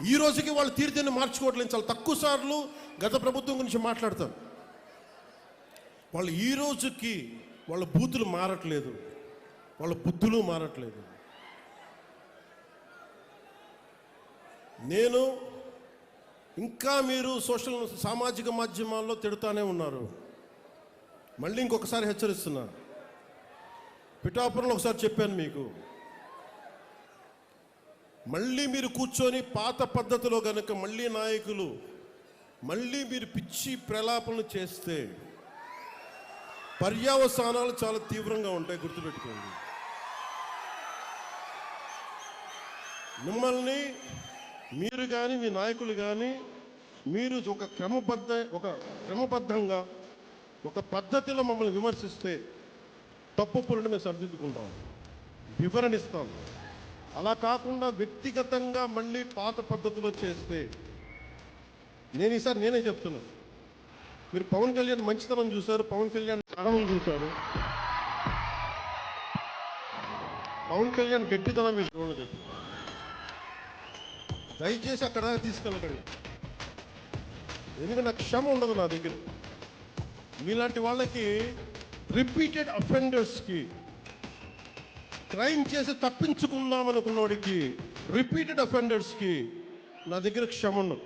ఈ రోజుకి వాళ్ళు తీర్థాన్ని మార్చుకోవట్లేదు. చాలా తక్కువ సార్లు గత ప్రభుత్వం గురించి మాట్లాడతారు. వాళ్ళు ఈ రోజుకి వాళ్ళ బూతులు మారట్లేదు, వాళ్ళ బుద్ధులు మారట్లేదు. నేను ఇంకా మీరు సామాజిక మాధ్యమాల్లో తిడుతూనే ఉన్నారు. మళ్ళీ ఇంకొకసారి హెచ్చరిస్తున్నా. పిఠాపురంలో ఒకసారి చెప్పాను మీకు, మళ్ళీ మీరు కూర్చొని పాత పద్ధతిలో కనుక మళ్ళీ నాయకులు మళ్ళీ మీరు పిచ్చి ప్రలాపనలు చేస్తే పర్యవసానాలు చాలా తీవ్రంగా ఉంటాయి, గుర్తుపెట్టుకోండి. మిమ్మల్ని మీరు కానీ మీ నాయకులు కానీ మీరు ఒక క్రమబద్ధంగా ఒక పద్ధతిలో మమ్మల్ని విమర్శిస్తే తప్పులను మేము సరిదిద్దుకుంటాం, వివరణిస్తాం. అలా కాకుండా వ్యక్తిగతంగా మళ్ళీ పాత పద్ధతిలో చేస్తే ఈసారి నేనే చెప్తున్నాను. మీరు పవన్ కళ్యాణ్ మంచితనం చూశారు, పవన్ కళ్యాణ్ సహనం చూశారు, పవన్ కళ్యాణ్ గట్టితనం మీరు చూడలేదు. దయచేసి అక్కడ తీసుకెళ్ళకండి, ఎందుకంటే నాకు క్షమ ఉండదు నా దగ్గర. మీలాంటి వాళ్ళకి రిపీటెడ్ అఫెండర్స్కి, క్రైమ్ చేసి తప్పించుకుందాం అనుకున్నవాడికి, రిపీటెడ్ అఫెండర్స్కి నా దగ్గర క్షమ ఉండదు.